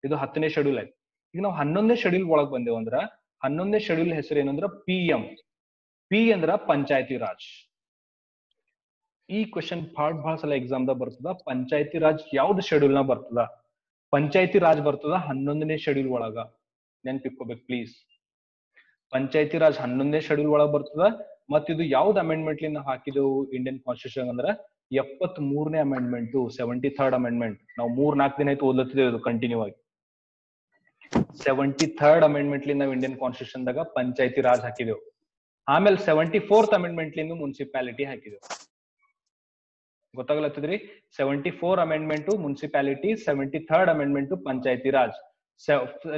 ಇದು 10ನೇ ಶೆಡ್ಯೂಲ್ ಆಯ್ತು. ಈಗ ನಾವು 11ನೇ ಶೆಡ್ಯೂಲ್ ಒಳಗ್ ಬಂದೇವ್ ಅಂದ್ರ 11ನೇ ಶೆಡ್ಯೂಲ್ ಹೆಸರು ಏನಂದ್ರ PM. ಪಿ ಅಂದ್ರ ಪಂಚಾಯತಿ ರಾಜ್. ಈ ಕ್ವೆಶನ್ ಬಹಳ ಸಲ ಎಕ್ಸಾಮ್ ದಾಗ ಬರ್ತದ. ಪಂಚಾಯತಿ ರಾಜ್ ಯಾವ್ದು ಶೆಡ್ಯೂಲ್ ನ ಬರ್ತದ? ಪಂಚಾಯತಿ ರಾಜ್ ಬರ್ತದ 11ನೇ ಶೆಡ್ಯೂಲ್ ಒಳಗ. ನೆನ್ಪಿಟ್ಕೋಬೇಕು ಪ್ಲೀಸ್. ಪಂಚಾಯತಿ ರಾಜ್ 11ನೇ ಶೆಡ್ಯೂಲ್ ಒಳಗ ಬರ್ತದ. ಮತ್ ಇದು ಯಾವ್ದು ಅಮೆಂಡ್ಮೆಂಟ್ ಲಿಂದ ಹಾಕಿದೆವು ಇಂಡಿಯನ್ ಕಾನ್ಸ್ಟಿಟ್ಯೂಷನ್ ಅಂದ್ರ 73ನೇ ಅಮೆಂಡ್ಮೆಂಟ್, 73rd ಅಮೆಂಡ್ಮೆಂಟ್. ನಾವು 3-4 ದಿನ ಆಯ್ತು ಓದ್ಲತ್ತಿದ್ದೇವೆ ಇದು ಕಂಟಿನ್ಯೂ ಆಗಿ. 73rd ಅಮೆಂಡ್ಮೆಂಟ್ ಲಿಂದ ನಾವು ಇಂಡಿಯನ್ ಕಾನ್ಸ್ಟಿಟ್ಯೂಷನ್ ದಾಗ ಪಂಚಾಯತಿ ರಾಜ್ ಹಾಕಿದೆವು. ಆಮೇಲೆ 74th ಅಮೆಂಡ್ಮೆಂಟ್ ಲಿಂದ ಮುನ್ಸಿಪಾಲಿಟಿ ಹಾಕಿದೆವು. ಗೊತ್ತಾಗ್ಲತ್ತದ್ರಿ? 74 amendment municipality, 73rd amendment Panchayati Raj.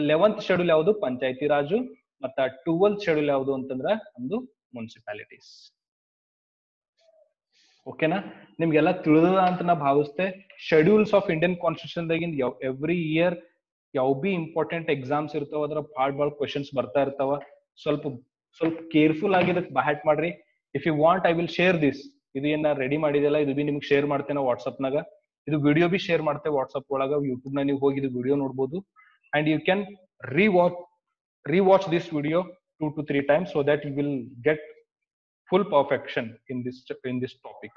11th schedule ಯಾವುದು? ಪಂಚಾಯತಿ ರಾಜು. ಮತ್ತ 12th ಶೆಡ್ಯೂಲ್ ಯಾವುದು ಅಂತಂದ್ರ ಒಂದು ಮುನ್ಸಿಪಾಲಿಟೀಸ್. ಓಕೆನಾ? ನಿಮ್ಗೆಲ್ಲ ತಿಳಿದ ಅಂತ ನಾ ಭಾವಿಸ್ತೆ. ಶೆಡ್ಯೂಲ್ಸ್ ಆಫ್ ಇಂಡಿಯನ್ ಕಾನ್ಸ್ಟಿಟ್ಯೂಷನ್ ದಾಗಿಂದ ಎವ್ರಿ ಇಯರ್ ಯಾವ ಬಿ ಇಂಪಾರ್ಟೆಂಟ್ ಎಕ್ಸಾಮ್ಸ್ ಇರ್ತಾವ, ಅದ್ರ ಭಾಳ ಕ್ವೆಶನ್ಸ್ ಬರ್ತಾ ಇರ್ತಾವ. ಸ್ವಲ್ಪ ಕೇರ್ಫುಲ್ ಆಗಿ ಇದಕ್ಕೆ ಬಹಟ್ ಮಾಡ್ರಿ. If you want I will share this. ಇದು ಏನ ರೆಡಿ ಮಾಡಿದೆಲ್ಲ ಇದು ಬಿ ನಿಮ್ಗೆ ಶೇರ್ ಮಾಡ್ತೇನೆ ವಾಟ್ಸ್ಆಪ್ನಾಗ. ಇದು ವಿಡಿಯೋ ಬಿ ಶೇರ್ ಮಾಡ್ತೇವೆ ವಾಟ್ಸ್ಆಪ್ ಒಳಗ. ಯೂಟ್ಯೂಬ್ ನ ನೀವು ಹೋಗಿ ಇದು ವಿಡಿಯೋ ನೋಡ್ಬೋದು. And you can rewatch this video 2 to 3 times so that you will get full perfection in this topic.